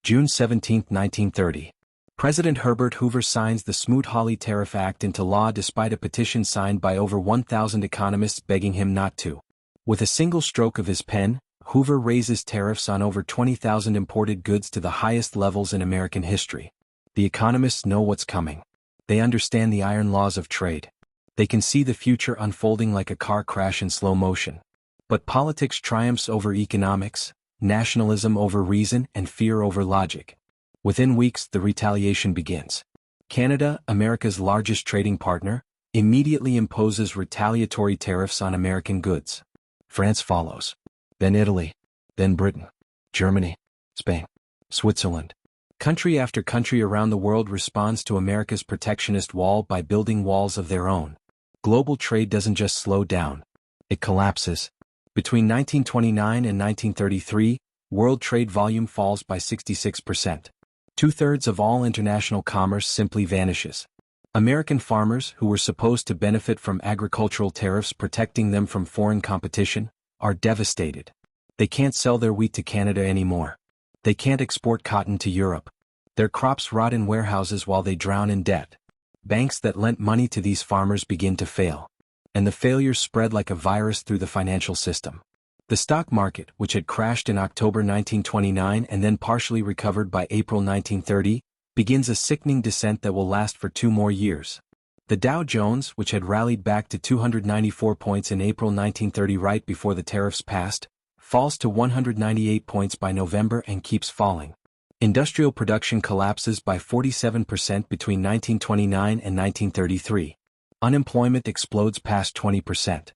June 17, 1930. President Herbert Hoover signs the Smoot-Hawley Tariff Act into law despite a petition signed by over 1,000 economists begging him not to. With a single stroke of his pen, Hoover raises tariffs on over 20,000 imported goods to the highest levels in American history. The economists know what's coming. They understand the iron laws of trade. They can see the future unfolding like a car crash in slow motion. But politics triumphs over economics, nationalism over reason, and fear over logic. Within weeks, the retaliation begins. Canada, America's largest trading partner, immediately imposes retaliatory tariffs on American goods. France follows. Then Italy. Then Britain. Germany. Spain. Switzerland. Country after country around the world responds to America's protectionist wall by building walls of their own. Global trade doesn't just slow down. It collapses. Between 1929 and 1933, world trade volume falls by 66%. Two-thirds of all international commerce simply vanishes. American farmers, who were supposed to benefit from agricultural tariffs protecting them from foreign competition, are devastated. They can't sell their wheat to Canada anymore. They can't export cotton to Europe. Their crops rot in warehouses while they drown in debt. Banks that lent money to these farmers begin to fail. And the failures spread like a virus through the financial system. The stock market, which had crashed in October 1929 and then partially recovered by April 1930, begins a sickening descent that will last for 2 more years. The Dow Jones, which had rallied back to 294 points in April 1930 right before the tariffs passed, falls to 198 points by November and keeps falling. Industrial production collapses by 47% between 1929 and 1933. Unemployment explodes past 20%.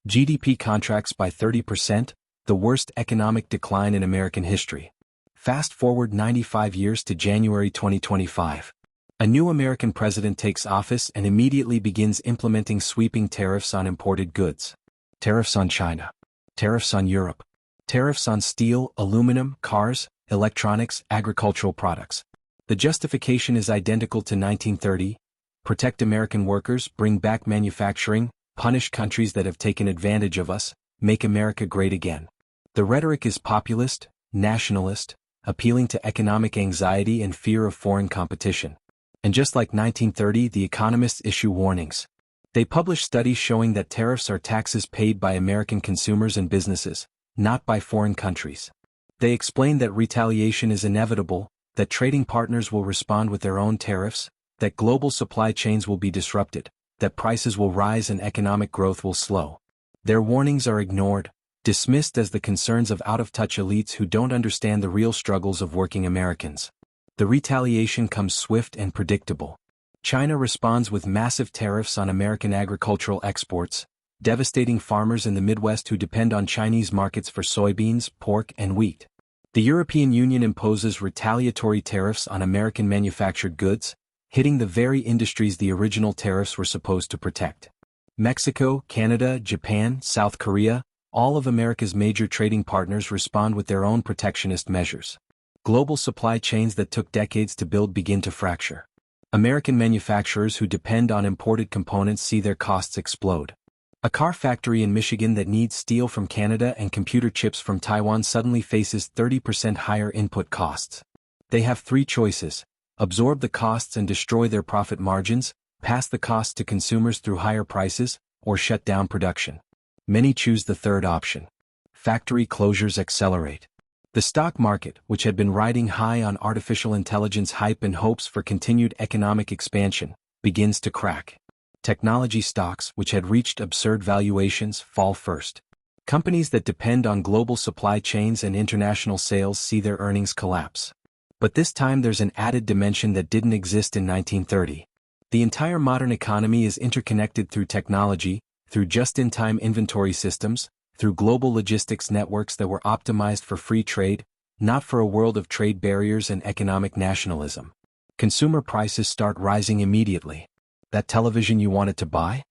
GDP contracts by 30%, the worst economic decline in American history. Fast forward 95 years to January 2025. A new American president takes office and immediately begins implementing sweeping tariffs on imported goods. Tariffs on China. Tariffs on Europe. Tariffs on steel, aluminum, cars, electronics, agricultural products. The justification is identical to 1930. Protect American workers, bring back manufacturing, punish countries that have taken advantage of us, make America great again. The rhetoric is populist, nationalist, appealing to economic anxiety and fear of foreign competition. And just like 1930, the economists issue warnings. They publish studies showing that tariffs are taxes paid by American consumers and businesses, not by foreign countries. They explain that retaliation is inevitable, that trading partners will respond with their own tariffs, that global supply chains will be disrupted, that prices will rise and economic growth will slow. Their warnings are ignored, dismissed as the concerns of out-of-touch elites who don't understand the real struggles of working Americans. The retaliation comes swift and predictable. China responds with massive tariffs on American agricultural exports, devastating farmers in the Midwest who depend on Chinese markets for soybeans, pork, and wheat. The European Union imposes retaliatory tariffs on American manufactured goods, hitting the very industries the original tariffs were supposed to protect. Mexico, Canada, Japan, South Korea, all of America's major trading partners respond with their own protectionist measures. Global supply chains that took decades to build begin to fracture. American manufacturers who depend on imported components see their costs explode. A car factory in Michigan that needs steel from Canada and computer chips from Taiwan suddenly faces 30% higher input costs. They have 3 choices: absorb the costs and destroy their profit margins, pass the costs to consumers through higher prices, or shut down production. Many choose the third option. Factory closures accelerate. The stock market, which had been riding high on artificial intelligence hype and hopes for continued economic expansion, begins to crack. Technology stocks, which had reached absurd valuations, fall first. Companies that depend on global supply chains and international sales see their earnings collapse. But this time there's an added dimension that didn't exist in 1930. The entire modern economy is interconnected through technology, through just-in-time inventory systems, through global logistics networks that were optimized for free trade, not for a world of trade barriers and economic nationalism. Consumer prices start rising immediately. That television you wanted to buy?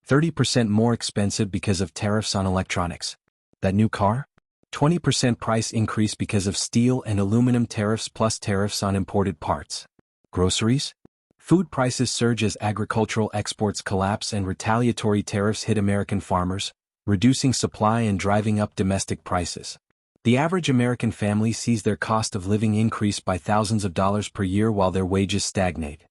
30% more expensive because of tariffs on electronics. That new car? 20% price increase because of steel and aluminum tariffs plus tariffs on imported parts. Groceries? Food prices surge as agricultural exports collapse and retaliatory tariffs hit American farmers, reducing supply and driving up domestic prices. The average American family sees their cost of living increase by thousands of dollars per year while their wages stagnate.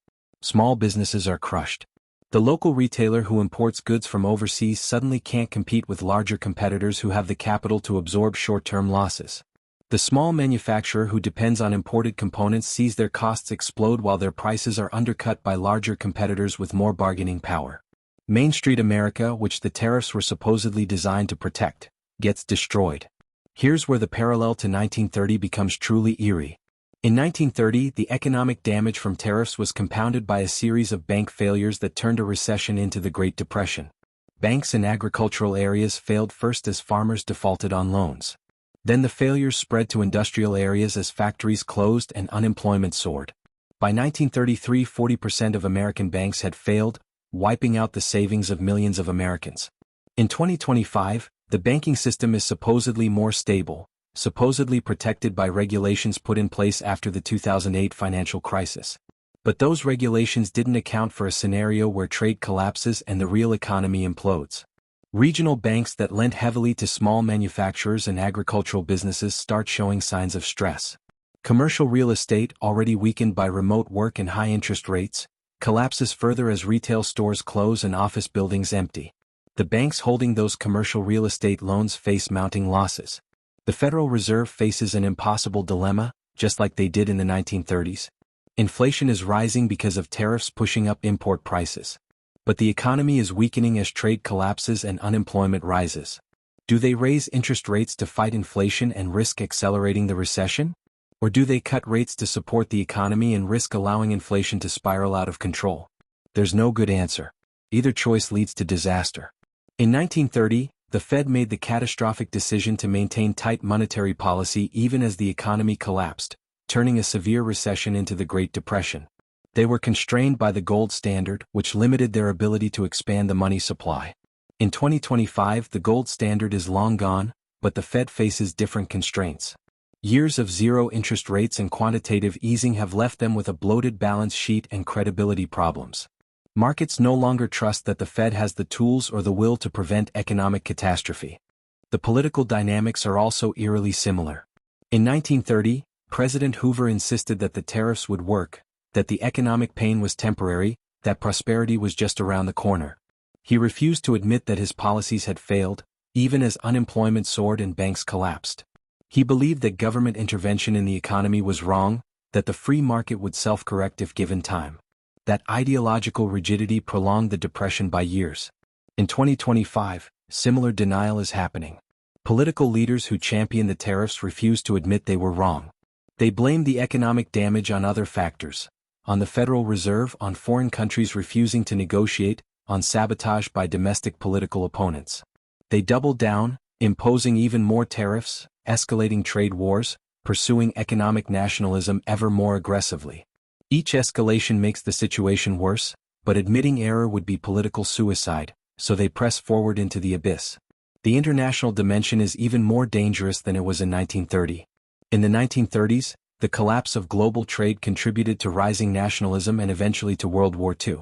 Small businesses are crushed. The local retailer who imports goods from overseas suddenly can't compete with larger competitors who have the capital to absorb short-term losses. The small manufacturer who depends on imported components sees their costs explode while their prices are undercut by larger competitors with more bargaining power. Main Street America, which the tariffs were supposedly designed to protect, gets destroyed. Here's where the parallel to 1930 becomes truly eerie. In 1930, the economic damage from tariffs was compounded by a series of bank failures that turned a recession into the Great Depression. Banks in agricultural areas failed first as farmers defaulted on loans. Then the failures spread to industrial areas as factories closed and unemployment soared. By 1933, 40% of American banks had failed, wiping out the savings of millions of Americans. In 2025, the banking system is supposedly more stable, supposedly protected by regulations put in place after the 2008 financial crisis. But those regulations didn't account for a scenario where trade collapses and the real economy implodes. Regional banks that lent heavily to small manufacturers and agricultural businesses start showing signs of stress. Commercial real estate, already weakened by remote work and high interest rates, collapses further as retail stores close and office buildings empty. The banks holding those commercial real estate loans face mounting losses. The Federal Reserve faces an impossible dilemma, just like they did in the 1930s. Inflation is rising because of tariffs pushing up import prices. But the economy is weakening as trade collapses and unemployment rises. Do they raise interest rates to fight inflation and risk accelerating the recession? Or do they cut rates to support the economy and risk allowing inflation to spiral out of control? There's no good answer. Either choice leads to disaster. In 1930, the Fed made the catastrophic decision to maintain tight monetary policy even as the economy collapsed, turning a severe recession into the Great Depression. They were constrained by the gold standard, which limited their ability to expand the money supply. In 2025, the gold standard is long gone, but the Fed faces different constraints. Years of zero interest rates and quantitative easing have left them with a bloated balance sheet and credibility problems. Markets no longer trust that the Fed has the tools or the will to prevent economic catastrophe. The political dynamics are also eerily similar. In 1930, President Hoover insisted that the tariffs would work, that the economic pain was temporary, that prosperity was just around the corner. He refused to admit that his policies had failed, even as unemployment soared and banks collapsed. He believed that government intervention in the economy was wrong, that the free market would self-correct if given time. That ideological rigidity prolonged the depression by years. In 2025, similar denial is happening. Political leaders who champion the tariffs refuse to admit they were wrong. They blame the economic damage on other factors. On the Federal Reserve, on foreign countries refusing to negotiate, on sabotage by domestic political opponents. They double down, imposing even more tariffs, escalating trade wars, pursuing economic nationalism ever more aggressively. Each escalation makes the situation worse, but admitting error would be political suicide, so they press forward into the abyss. The international dimension is even more dangerous than it was in 1930. In the 1930s, the collapse of global trade contributed to rising nationalism and eventually to World War II.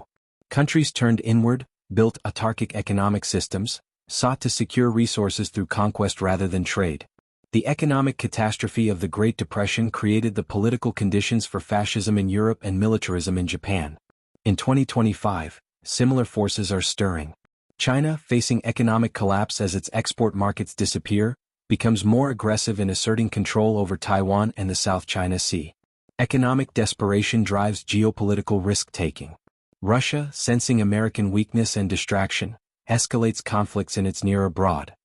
Countries turned inward, built autarkic economic systems, sought to secure resources through conquest rather than trade. The economic catastrophe of the Great Depression created the political conditions for fascism in Europe and militarism in Japan. In 2025, similar forces are stirring. China, facing economic collapse as its export markets disappear, becomes more aggressive in asserting control over Taiwan and the South China Sea. Economic desperation drives geopolitical risk-taking. Russia, sensing American weakness and distraction, escalates conflicts in its near abroad.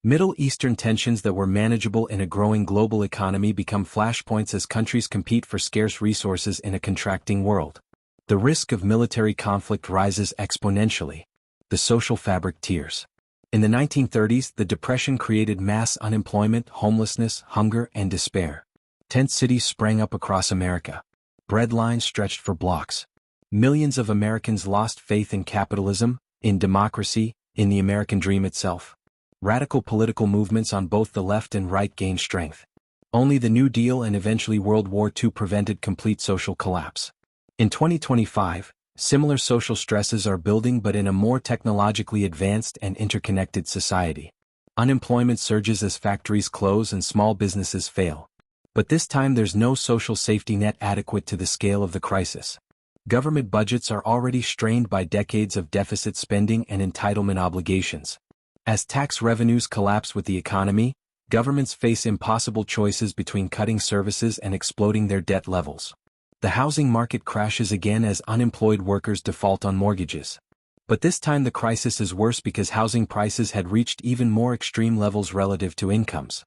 Middle Eastern tensions that were manageable in a growing global economy become flashpoints as countries compete for scarce resources in a contracting world. The risk of military conflict rises exponentially. The social fabric tears. In the 1930s, the Depression created mass unemployment, homelessness, hunger, and despair. Tent cities sprang up across America. Bread lines stretched for blocks. Millions of Americans lost faith in capitalism, in democracy, in the American dream itself. Radical political movements on both the left and right gained strength. Only the New Deal and eventually World War II prevented complete social collapse. In 2025, similar social stresses are building but in a more technologically advanced and interconnected society. Unemployment surges as factories close and small businesses fail. But this time there's no social safety net adequate to the scale of the crisis. Government budgets are already strained by decades of deficit spending and entitlement obligations. As tax revenues collapse with the economy, governments face impossible choices between cutting services and exploding their debt levels. The housing market crashes again as unemployed workers default on mortgages. But this time the crisis is worse because housing prices had reached even more extreme levels relative to incomes.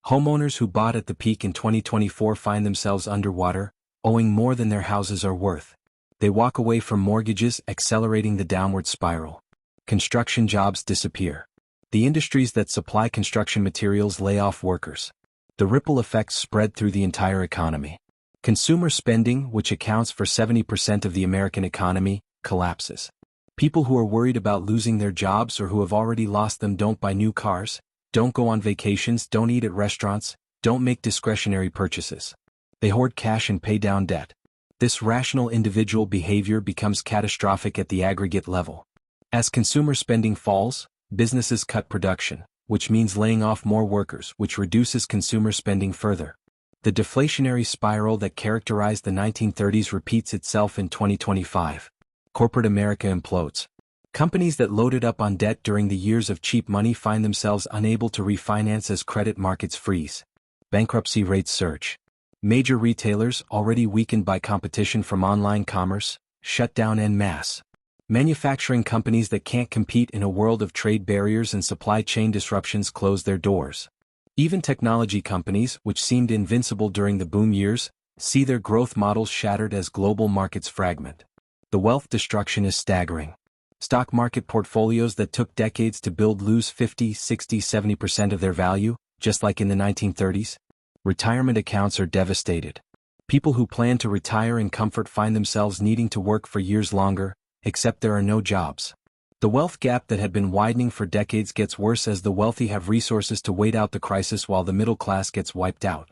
Homeowners who bought at the peak in 2024 find themselves underwater, owing more than their houses are worth. They walk away from mortgages, accelerating the downward spiral. Construction jobs disappear. The industries that supply construction materials lay off workers. The ripple effects spread through the entire economy. Consumer spending, which accounts for 70% of the American economy, collapses. People who are worried about losing their jobs or who have already lost them don't buy new cars, don't go on vacations, don't eat at restaurants, don't make discretionary purchases. They hoard cash and pay down debt. This rational individual behavior becomes catastrophic at the aggregate level. As consumer spending falls, businesses cut production, which means laying off more workers, which reduces consumer spending further. The deflationary spiral that characterized the 1930s repeats itself in 2025. Corporate America implodes. Companies that loaded up on debt during the years of cheap money find themselves unable to refinance as credit markets freeze. Bankruptcy rates surge. Major retailers, already weakened by competition from online commerce, shut down en masse. Manufacturing companies that can't compete in a world of trade barriers and supply chain disruptions close their doors. Even technology companies, which seemed invincible during the boom years, see their growth models shattered as global markets fragment. The wealth destruction is staggering. Stock market portfolios that took decades to build lose 50, 60, 70% of their value, just like in the 1930s. Retirement accounts are devastated. People who plan to retire in comfort find themselves needing to work for years longer, except there are no jobs. The wealth gap that had been widening for decades gets worse as the wealthy have resources to wait out the crisis while the middle class gets wiped out.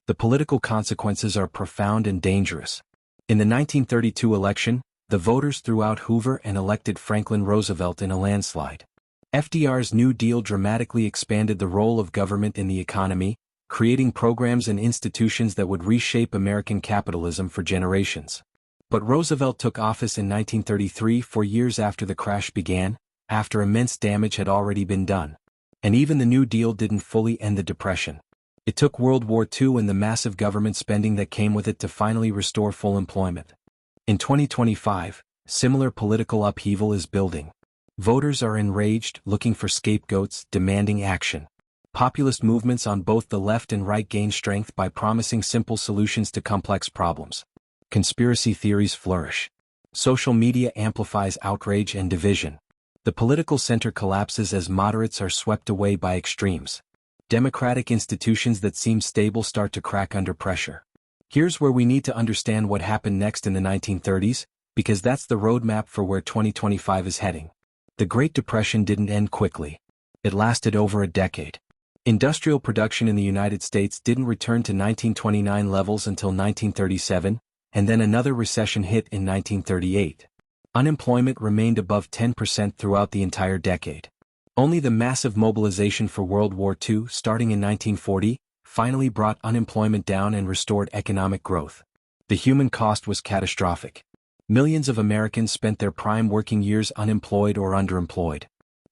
The political consequences are profound and dangerous. In the 1932 election, the voters threw out Hoover and elected Franklin Roosevelt in a landslide. FDR's New Deal dramatically expanded the role of government in the economy, creating programs and institutions that would reshape American capitalism for generations. But Roosevelt took office in 1933, 4 years after the crash began, after immense damage had already been done. And even the New Deal didn't fully end the Depression. It took World War II and the massive government spending that came with it to finally restore full employment. In 2025, similar political upheaval is building. Voters are enraged, looking for scapegoats, demanding action. Populist movements on both the left and right gain strength by promising simple solutions to complex problems. Conspiracy theories flourish. Social media amplifies outrage and division. The political center collapses as moderates are swept away by extremes. Democratic institutions that seem stable start to crack under pressure. Here's where we need to understand what happened next in the 1930s, because that's the roadmap for where 2025 is heading. The Great Depression didn't end quickly. It lasted over a decade. Industrial production in the United States didn't return to 1929 levels until 1937, and then another recession hit in 1938. Unemployment remained above 10% throughout the entire decade. Only the massive mobilization for World War II, starting in 1940, finally brought unemployment down and restored economic growth. The human cost was catastrophic. Millions of Americans spent their prime working years unemployed or underemployed.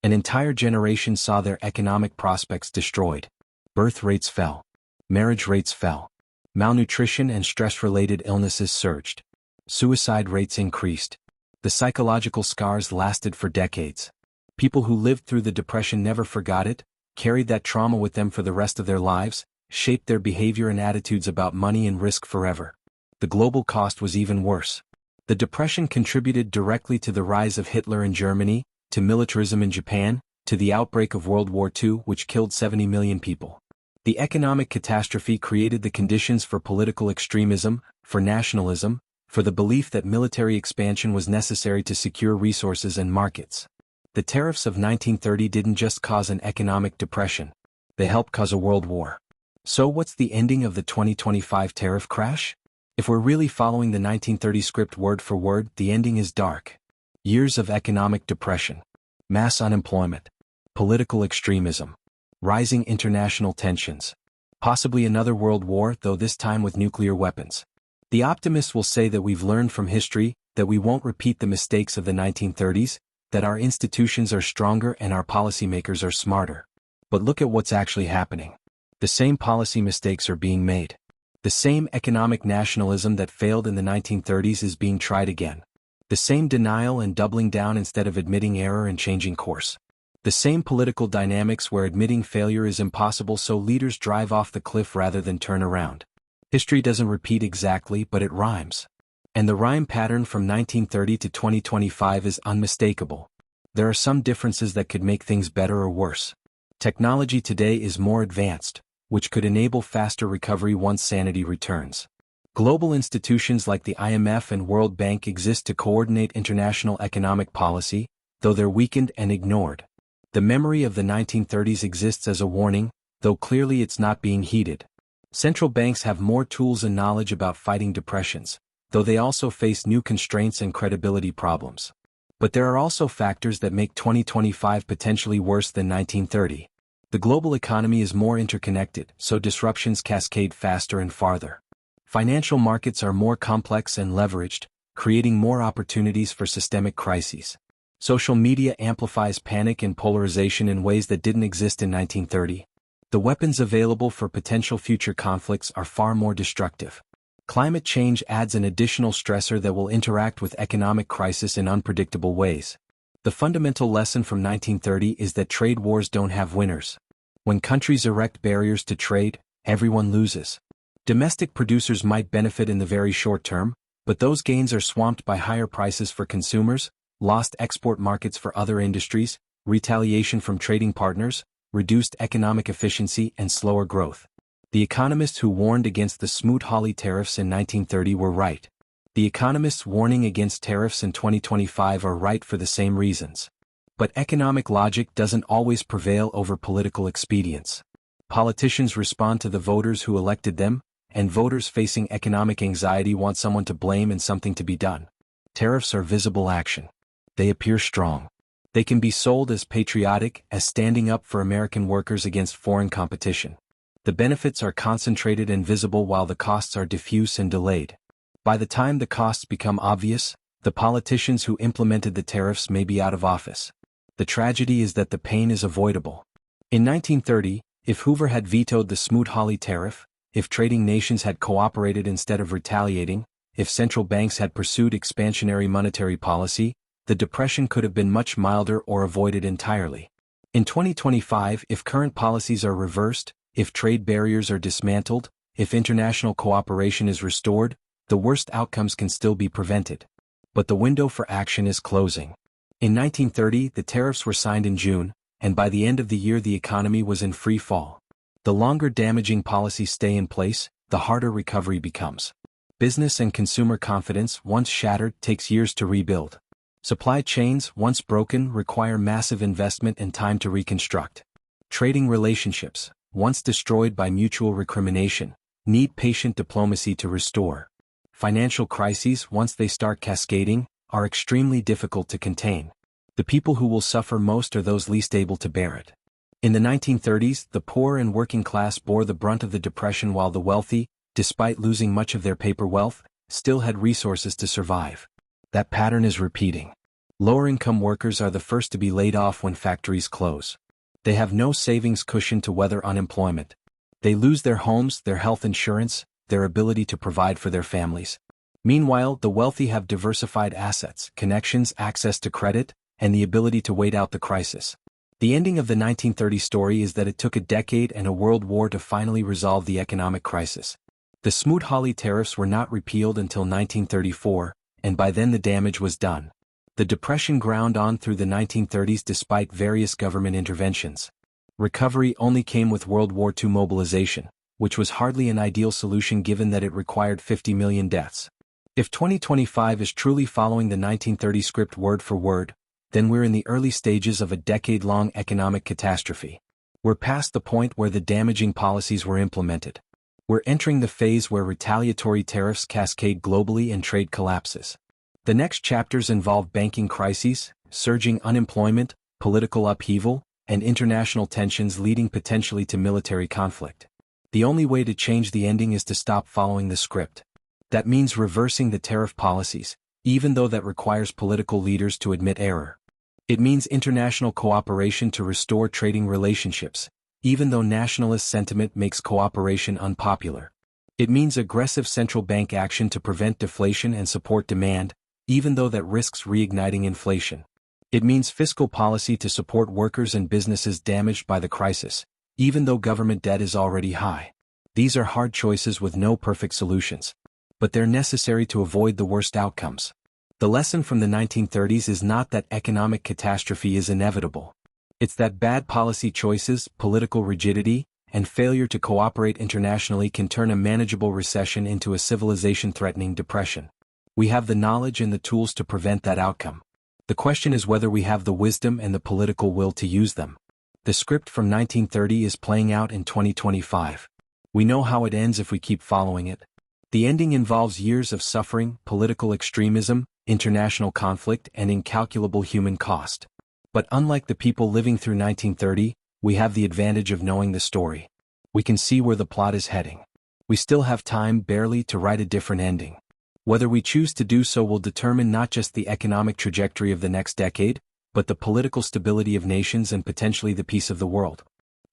An entire generation saw their economic prospects destroyed. Birth rates fell. Marriage rates fell. Malnutrition and stress-related illnesses surged. Suicide rates increased. The psychological scars lasted for decades. People who lived through the Depression never forgot it, carried that trauma with them for the rest of their lives, shaped their behavior and attitudes about money and risk forever. The global cost was even worse. The Depression contributed directly to the rise of Hitler in Germany, to militarism in Japan, to the outbreak of World War II, which killed 70 million people. The economic catastrophe created the conditions for political extremism, for nationalism, for the belief that military expansion was necessary to secure resources and markets. The tariffs of 1930 didn't just cause an economic depression. They helped cause a world war. So what's the ending of the 2025 tariff crash? If we're really following the 1930 script word for word, the ending is dark. Years of economic depression, mass unemployment, political extremism, Rising international tensions. Possibly another world war, though this time with nuclear weapons. The optimists will say that we've learned from history, that we won't repeat the mistakes of the 1930s, that our institutions are stronger and our policymakers are smarter. But look at what's actually happening. The same policy mistakes are being made. The same economic nationalism that failed in the 1930s is being tried again. The same denial and doubling down instead of admitting error and changing course. The same political dynamics where admitting failure is impossible, so leaders drive off the cliff rather than turn around. History doesn't repeat exactly, but it rhymes. And the rhyme pattern from 1930 to 2025 is unmistakable. There are some differences that could make things better or worse. Technology today is more advanced, which could enable faster recovery once sanity returns. Global institutions like the IMF and World Bank exist to coordinate international economic policy, though they're weakened and ignored. The memory of the 1930s exists as a warning, though clearly it's not being heeded. Central banks have more tools and knowledge about fighting depressions, though they also face new constraints and credibility problems. But there are also factors that make 2025 potentially worse than 1930. The global economy is more interconnected, so disruptions cascade faster and farther. Financial markets are more complex and leveraged, creating more opportunities for systemic crises. Social media amplifies panic and polarization in ways that didn't exist in 1930. The weapons available for potential future conflicts are far more destructive. Climate change adds an additional stressor that will interact with economic crisis in unpredictable ways. The fundamental lesson from 1930 is that trade wars don't have winners. When countries erect barriers to trade, everyone loses. Domestic producers might benefit in the very short term, but those gains are swamped by higher prices for consumers, lost export markets for other industries, retaliation from trading partners, reduced economic efficiency and slower growth. The economists who warned against the Smoot-Hawley tariffs in 1930 were right. The economists warning against tariffs in 2025 are right for the same reasons. But economic logic doesn't always prevail over political expedience. Politicians respond to the voters who elected them, and voters facing economic anxiety want someone to blame and something to be done. Tariffs are visible action. They appear strong. They can be sold as patriotic, as standing up for American workers against foreign competition. The benefits are concentrated and visible while the costs are diffuse and delayed. By the time the costs become obvious, the politicians who implemented the tariffs may be out of office. The tragedy is that the pain is avoidable. In 1930, if Hoover had vetoed the Smoot-Hawley tariff, if trading nations had cooperated instead of retaliating, if central banks had pursued expansionary monetary policy, the depression could have been much milder or avoided entirely. In 2025, if current policies are reversed, if trade barriers are dismantled, if international cooperation is restored, the worst outcomes can still be prevented. But the window for action is closing. In 1930, the tariffs were signed in June, and by the end of the year the economy was in free fall. The longer damaging policies stay in place, the harder recovery becomes. Business and consumer confidence, once shattered, takes years to rebuild. Supply chains, once broken, require massive investment and time to reconstruct. Trading relationships, once destroyed by mutual recrimination, need patient diplomacy to restore. Financial crises, once they start cascading, are extremely difficult to contain. The people who will suffer most are those least able to bear it. In the 1930s, the poor and working class bore the brunt of the depression while the wealthy, despite losing much of their paper wealth, still had resources to survive. That pattern is repeating. Lower-income workers are the first to be laid off when factories close. They have no savings cushion to weather unemployment. They lose their homes, their health insurance, their ability to provide for their families. Meanwhile, the wealthy have diversified assets, connections, access to credit, and the ability to wait out the crisis. The ending of the 1930 story is that it took a decade and a world war to finally resolve the economic crisis. The Smoot-Hawley tariffs were not repealed until 1934, and by then the damage was done. The Depression ground on through the 1930s despite various government interventions. Recovery only came with World War II mobilization, which was hardly an ideal solution given that it required 50 million deaths. If 2025 is truly following the 1930 script word for word, then we're in the early stages of a decade-long economic catastrophe. We're past the point where the damaging policies were implemented. We're entering the phase where retaliatory tariffs cascade globally and trade collapses. The next chapters involve banking crises, surging unemployment, political upheaval, and international tensions leading potentially to military conflict. The only way to change the ending is to stop following the script. That means reversing the tariff policies, even though that requires political leaders to admit error. It means international cooperation to restore trading relationships, even though nationalist sentiment makes cooperation unpopular. It means aggressive central bank action to prevent deflation and support demand, even though that risks reigniting inflation. It means fiscal policy to support workers and businesses damaged by the crisis, even though government debt is already high. These are hard choices with no perfect solutions, but they're necessary to avoid the worst outcomes. The lesson from the 1930s is not that economic catastrophe is inevitable. It's that bad policy choices, political rigidity, and failure to cooperate internationally can turn a manageable recession into a civilization-threatening depression. We have the knowledge and the tools to prevent that outcome. The question is whether we have the wisdom and the political will to use them. The script from 1930 is playing out in 2025. We know how it ends if we keep following it. The ending involves years of suffering, political extremism, international conflict, and incalculable human cost. But unlike the people living through 1930, we have the advantage of knowing the story. We can see where the plot is heading. We still have time, barely, to write a different ending. Whether we choose to do so will determine not just the economic trajectory of the next decade, but the political stability of nations and potentially the peace of the world.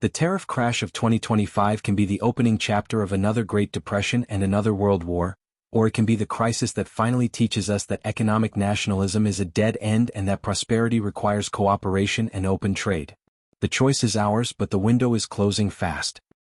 The tariff crash of 2025 can be the opening chapter of another Great Depression and another World War, or it can be the crisis that finally teaches us that economic nationalism is a dead end and that prosperity requires cooperation and open trade. The choice is ours, but the window is closing fast.